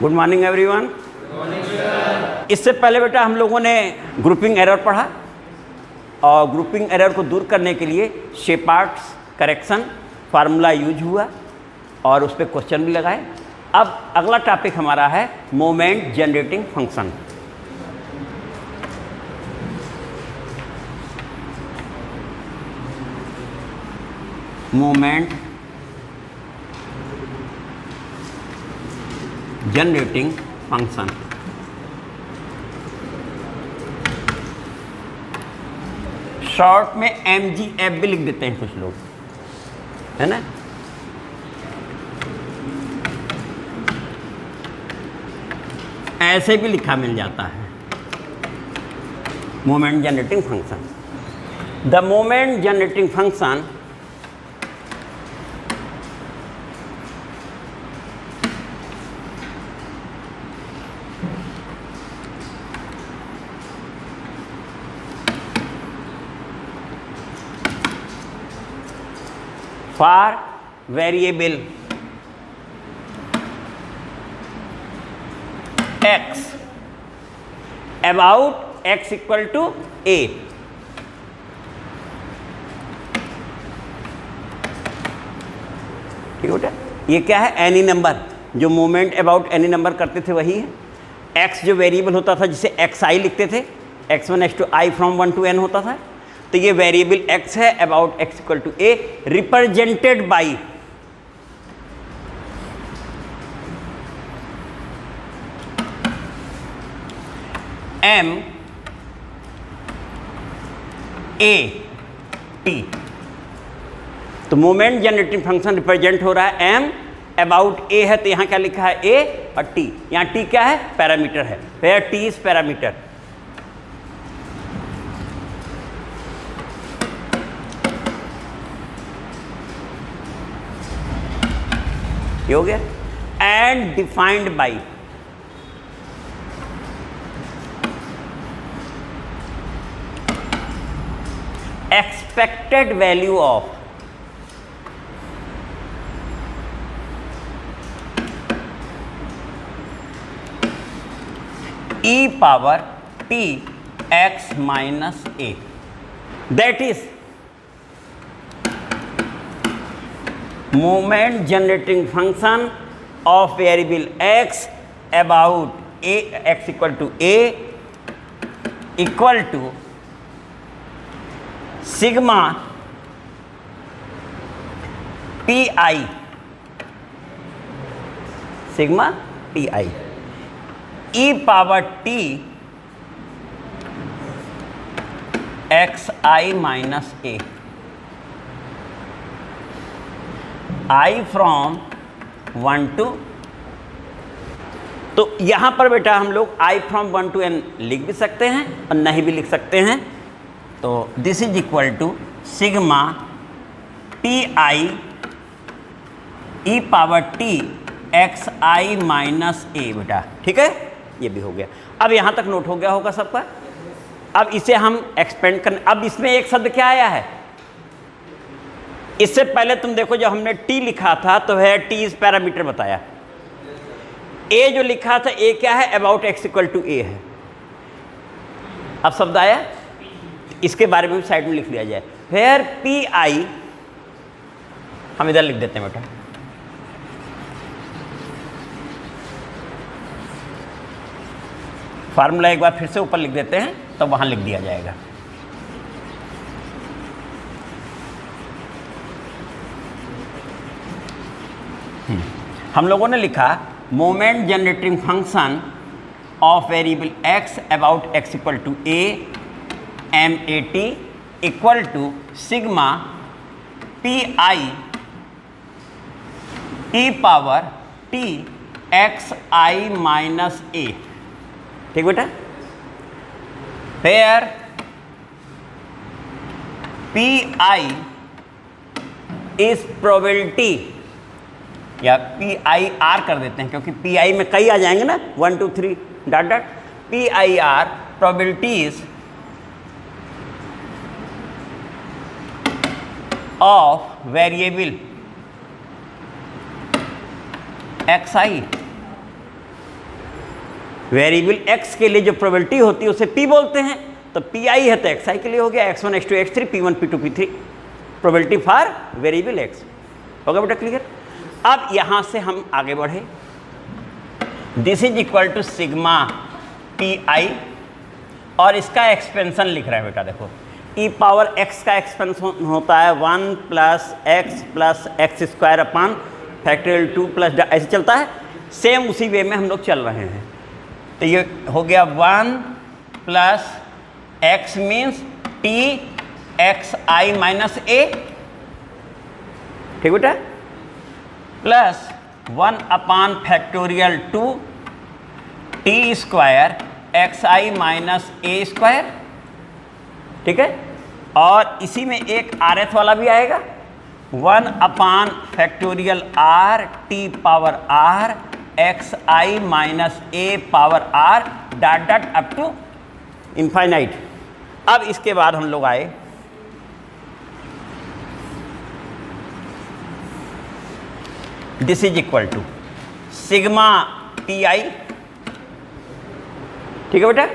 Good morning everyone. इससे पहले बेटा हम लोगों ने ग्रुपिंग एरर पढ़ा और ग्रुपिंग एरर को दूर करने के लिए शेपार्ड्स करेक्शन फार्मूला यूज हुआ और उस पर क्वेश्चन भी लगाए। अब अगला टॉपिक हमारा है moment generating function. Moment generating function. Short में MGF भी लिख देते हैं कुछ लोग, है ना। ऐसे भी लिखा मिल जाता है moment generating function. The moment generating function for variable x about x equal to a। ठीक है बेटा, ये क्या है? Any number. जो मोमेंट अबाउट एनी नंबर करते थे वही है। x जो वेरिएबल होता था जिसे xi लिखते थे, x1 x2 i from 1 to n होता था, तो ये वेरिएबल x है about x equal to a represented by m a t। तो मोमेंट जनरेटिंग फंक्शन रिप्रेजेंट हो रहा है m अबाउट a है, तो यहां क्या लिखा है a और t। यहां t क्या है? पैरामीटर है। Where t is parameter. ये हो गया। And defined by expected value of e power t x minus a, that is moment generating function of variable x about a x equal to a equal to sigma pi, sigma pi e power t xi minus a, i from 1 to। तो यहां पर बेटा हम लोग i from 1 to n लिख भी सकते हैं और नहीं भी लिख सकते हैं। तो this is equal to sigma pi e power t xi minus a बेटा। ठीक है, ये भी हो गया। अब यहां तक नोट हो गया होगा सबका। अब इसे हम एक्सपेंड करने, अब इसमें एक शब्द क्या आया है? इससे पहले तुम देखो जब हमने t लिखा था तो है t इज पैरामीटर बताया। a जो लिखा था a क्या है? About x equal to a है। अब शब्द आया, इसके बारे में भी साइड में लिख लिया जाए। वेयर pi, हम इधर लिख देते हैं बेटा। फार्मूला एक बार फिर से ऊपर लिख देते हैं तो वहां लिख दिया जाएगा। हम लोगों ने लिखा moment generating function of variable x about x equal to a m a t equal to sigma pi e power t x i minus a। ठीक बेटा, वेयर pi इज प्रोबेबिलिटी, या PIR कर देते हैं क्योंकि PI में कई आ जाएंगे ना, 1 2 3 dot dot. PIR probabilities of variable xi variable x के लिए जो प्रोबेबिलिटी होती है उसे p बोलते हैं, तो pi है तो xi के लिए हो गया x1 x2 x3 p1 p2 p3 probability for variable x। होगा बेटा क्लियर? अब यहाँ से हम आगे बढ़े, this is equal to sigma pi और इसका एक्सपेंशन लिख रहा है बेटा। देखो e पावर x का एक्सपेंशन होता है 1 plus x square upon factorial 2 plus ऐसे चलता है। सेम उसी वे में हम लोग चल रहे हैं, तो ये हो गया 1 plus x means t x i minus a, ठीक बेटा, plus 1 upon factorial 2 t square x आई माइनस ए स्क्वायर, ठीक है। और इसी में एक आर एथ वाला भी आएगा 1 upon factorial r t power r x I minus A power r dot dot up to infinite. अब इसके बाद हम लोग आए this is equal to sigma P i, ठीक है बेटा,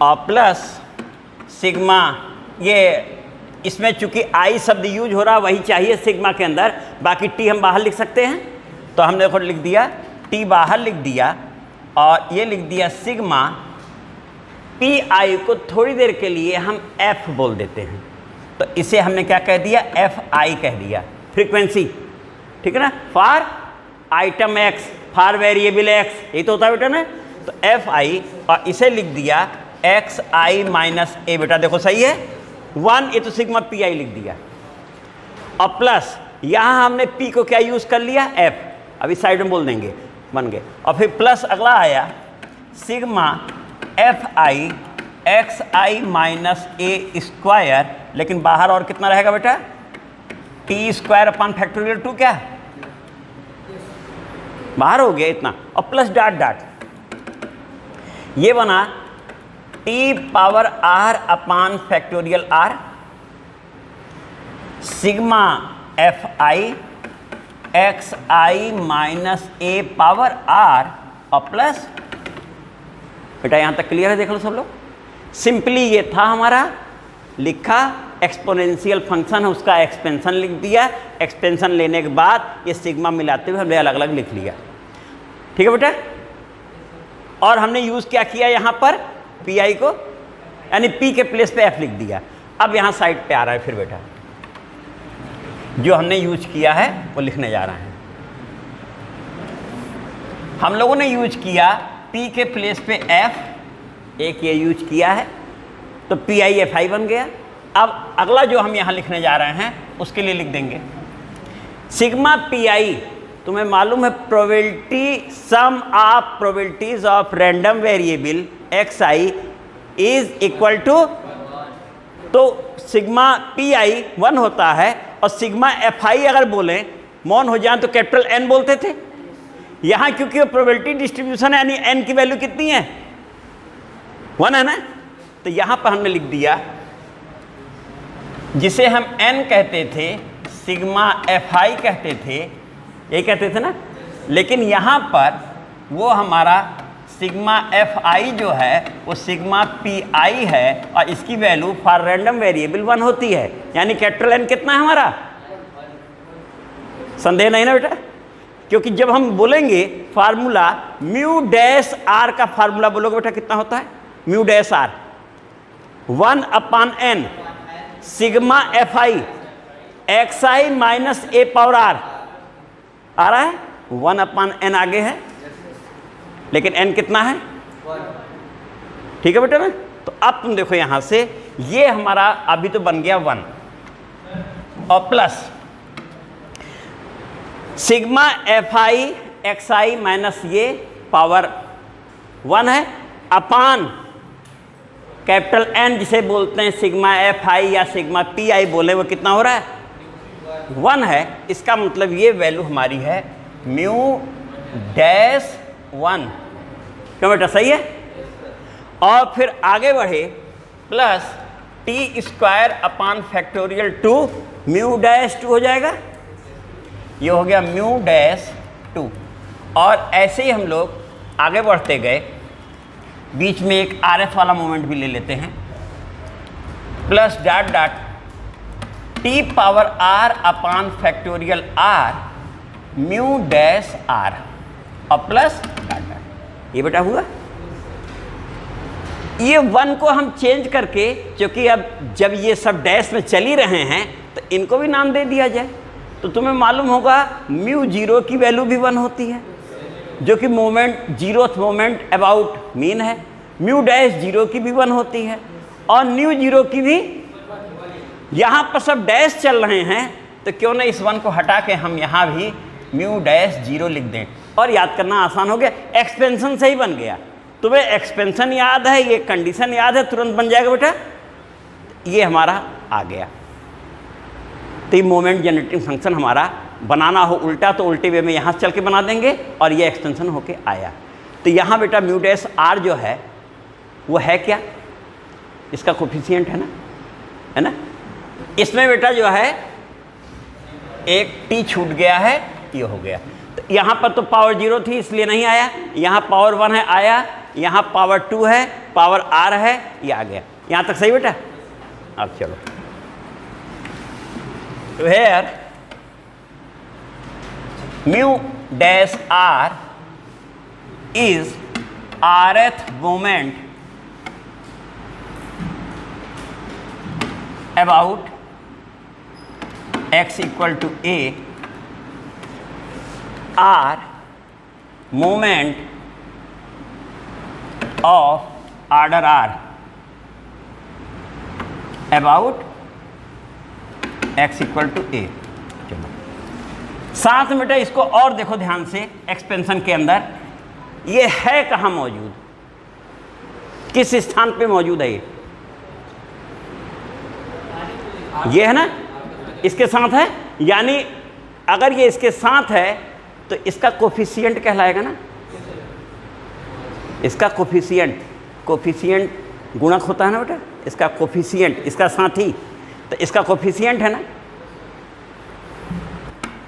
और प्लस सिग्मा, ये इसमें चूंकि आई शब्द यूज हो रहा वही चाहिए सिग्मा के अंदर, बाकी टी हम बाहर लिख सकते हैं, तो हमने देखो लिख दिया टी बाहर लिख दिया और ये लिख दिया सिग्मा पी आई को थोड़ी देर के लिए हम एफ बोल देते हैं, तो इसे हमने क्या कह दिया एफ आई कह दिया, फ्रीक्वेंसी, ठीक है ना, for item x for variable x, यही तो होता है बेटा ना, तो एफ आई और इसे लिख दिया एक्स आई माइनस ए। बेटा देखो सही है 1, ये तो सिग्मा पी आई लिख दिया और प्लस यहाँ हमने पी को क्या यूज़ कर लिया एफ, अभी साइड में बोल देंगे, बन गए, और फिर प्लस अगला आया sigma F I x I minus A square, लेकिन बाहर और कितना रहेगा बेटा टी स्क्वायर अपॉन फैक्टोरियल 2, क्या बाहर हो गया इतना, और प्लस डॉट डॉट, ये बना T power R upon factorial R sigma F I x I minus A power R और प्लस, बेटा यहाँ तक क्लियर है, देख लो सब लोग। सिंपली ये था हमारा लिखा एक्सपोनेंशियल फंक्शन है, उसका एक्सपेंशन लिख दिया, एक्सपेंशन लेने के बाद ये सिग्मा मिलाते हुए हमने अलग अलग लिख लिया, ठीक है बेटा। और हमने यूज़ क्या किया यहाँ पर पी आई को, यानी पी के प्लेस पे एफ लिख दिया। अब यहाँ साइड पे आ रहा है फिर बेटा जो हमने यूज किया है वो लिखने जा रहा है। हम लोगों ने यूज किया पी के प्लेस पे एफ, एक ये यूज किया है, तो पी आई एफ आई बन गया। अब अगला जो हम यहाँ लिखने जा रहे हैं उसके लिए लिख देंगे सिग्मा पी आई, तुम्हें मालूम है probability sum of probabilities of random variable X I is equal to, तो सिग्मा पी आई 1 होता है और सिग्मा एफ आई अगर बोलें मौन हो जाए तो कैपिटल एन बोलते थे। यहाँ क्योंकि वो प्रोबेबिलिटी डिस्ट्रीब्यूशन है यानी एन की वैल्यू कितनी है 1 है ना, तो यहाँ पर हमने लिख दिया जिसे हम एन कहते थे सिग्मा एफ आई कहते थे, ये कहते थे ना, लेकिन यहाँ पर वो हमारा सिग्मा एफ आई जो है वो सिग्मा पी आई है और इसकी वैल्यू फॉर रैंडम वेरिएबल 1 होती है, यानी कैपिटल एन कितना है हमारा, संदेह नहीं ना बेटा, क्योंकि जब हम बोलेंगे फार्मूला म्यू डैश आर का फार्मूला बोलोगे बेटा कितना होता है mu dash r 1 upon n sigma F I x I minus A power r आ रहा है, 1 अपान एन आगे है लेकिन एन कितना है 1, ठीक है बेटा ना। तो अब तुम देखो यहां से ये हमारा अभी तो बन गया 1 और plus sigma F I x I minus ये पावर 1 है अपान कैपिटल एन जिसे बोलते हैं सिग्मा एफ आई या सिग्मा पी आई बोले वो कितना हो रहा है 1 है। इसका मतलब ये वैल्यू हमारी है म्यू डैश 1, क्यों बेटा सही है। और फिर आगे बढ़े plus T square upon factorial 2 mu dash 2 हो जाएगा, ये हो गया म्यू डैश 2। और ऐसे ही हम लोग आगे बढ़ते गए बीच में एक आर एस वाला मोमेंट भी ले लेते हैं, plus dot dot T power R upon factorial R mu dash R और प्लस डॉट डॉट। ये बेटा हुआ। ये 1 को हम चेंज करके, क्योंकि अब जब ये सब डैश में चल ही रहे हैं तो इनको भी नाम दे दिया जाए। तो तुम्हें मालूम होगा म्यू 0 की वैल्यू भी 1 होती है, जो कि moment 0th moment about mean है। म्यू डैश 0 की भी 1 होती है और न्यू 0 की भी। यहाँ पर सब डैश चल रहे हैं तो क्यों ना इस 1 को हटा के हम यहाँ भी म्यू डैश 0 लिख दें और याद करना आसान हो गया। एक्सपेंशन से ही बन गया। तुम्हें एक्सपेंशन याद है, ये कंडीशन याद है, तुरंत बन जाएगा बेटा। ये हमारा आ गया। तो ये मोमेंट जनरेटिंग फंक्शन हमारा बनाना हो उल्टा तो उल्टे वे में यहाँ से चल के बना देंगे और ये एक्सटेंशन होके आया। तो यहाँ बेटा म्यू डैश आर जो है वो है क्या, इसका कोफिशिएंट है ना। इसमें बेटा जो है एक टी छूट गया है, ये हो गया। तो यहाँ पर तो पावर 0 थी इसलिए नहीं आया, यहाँ पावर 1 है आया, यहाँ पावर 2 है, पावर आर है, ये आ गया। यहाँ तक सही बेटा। अब चलो, तो here mu dash r is rth moment about x equal to a, r moment of order r about x equal to a. चलो साथ में बेटा इसको और देखो ध्यान से, एक्सपेंशन के अंदर ये है कहाँ मौजूद, किस स्थान पे मौजूद है ये है ना, इसके साथ है। यानी अगर ये इसके साथ है तो इसका कोफिशिएंट कहलाएगा ना। इसका कोफिशिएंट गुणक होता है ना बेटा, इसका कोफिशिएंट, इसका साथी, तो इसका कोफिशिएंट है ना।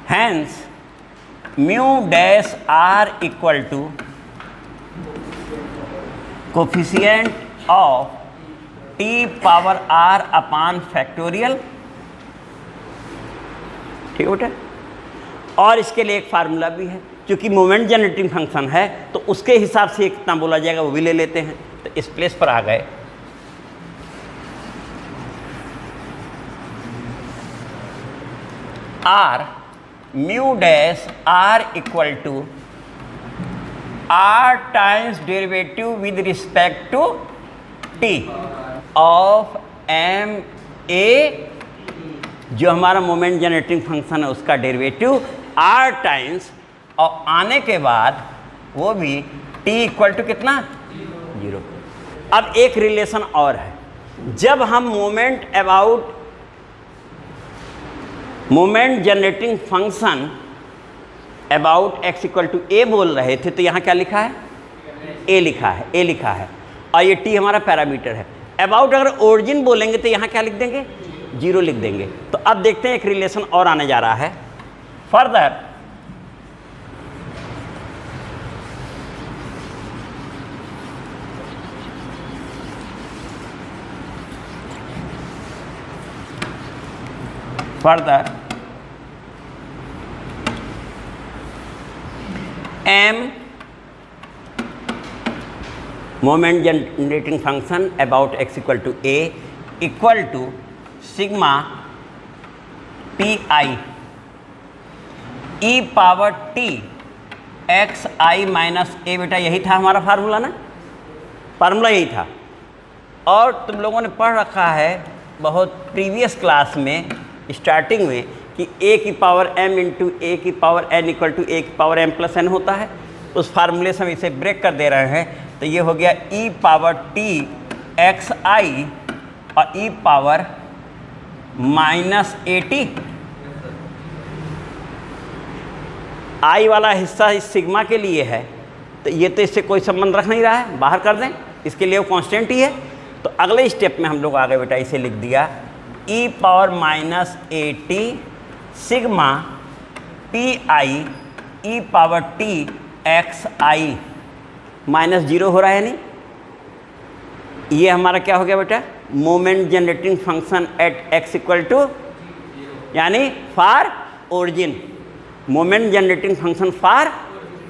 Hence mu dash R equal to coefficient of T power R upon factorial. ठीक है बेटा। और इसके लिए एक फार्मूला भी है, क्योंकि मोमेंट जनरेटिंग फंक्शन है तो उसके हिसाब से कितना बोला जाएगा वो भी ले लेते हैं। तो इस प्लेस पर आ गए। R mu dash R equal to R times derivative with respect to T of M A, जो हमारा मोमेंट जनरेटिंग फंक्शन है उसका डेरिवेटिव आर टाइम्स, और आने के बाद वो भी टी इक्वल टू कितना 0। अब एक रिलेशन और है, जब हम moment generating function about x equal to a बोल रहे थे तो यहाँ क्या लिखा है, a लिखा है और ये t हमारा पैरामीटर है। अबाउट अगर ओरिजिन बोलेंगे तो यहाँ क्या लिख देंगे, 0 लिख देंगे। तो अब देखते हैं एक रिलेशन और आने जा रहा है। Further m moment generating function about x equal to a equal to sigma P i e power t x I minus a. बेटा यही था हमारा फार्मूला ना, फार्मूला यही था। और तुम लोगों ने पढ़ रखा है बहुत प्रीवियस क्लास में स्टार्टिंग में कि a की पावर m इंटू ए की पावर n इक्वल टू ए की पावर m प्लस n होता है। उस फार्मूले से हम इसे ब्रेक कर दे रहे हैं तो ये हो गया e power t x i और e power minus a t. I वाला हिस्सा इस सिग्मा के लिए है तो ये तो इससे कोई संबंध रख नहीं रहा है, बाहर कर दें, इसके लिए वो कांस्टेंट ही है। तो अगले स्टेप में हम लोग आगे बेटा इसे लिख दिया e power minus a T sigma P i e power t x I minus 0 हो रहा है नहीं, ये हमारा क्या हो गया बेटा, moment generating function at x equal to, यानी for origin, moment generating function for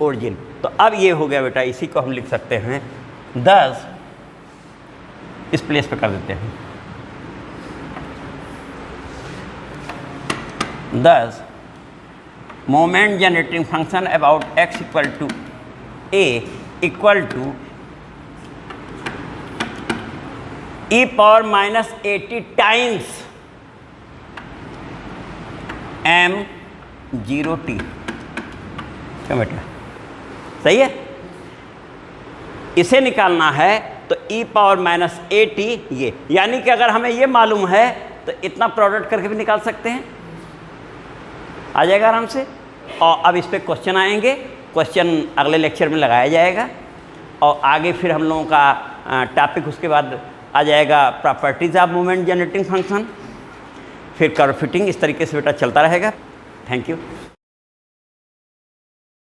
origin. तो अब ये हो गया बेटा, इसी को हम लिख सकते हैं 10, इस प्लेस पे कर देते हैं 10 moment generating function about x equal to a equal to e power minus 80 times m0t। क्या बेटा, सही है? इसे निकालना है तो e पावर माइनस 80 ये, यानी कि अगर हमें ये मालूम है तो इतना प्रोडक्ट करके भी निकाल सकते हैं, आ जाएगा आराम से। और अब इस पे क्वेश्चन आएंगे, क्वेश्चन अगले लेक्चर में लगाया जाएगा और आगे फिर हम लोगों का टॉपिक उसके बाद आ जाएगा properties of moment generating function, फिर कर्व फिटिंग, इस तरीके से बेटा चलता रहेगा। Thank you.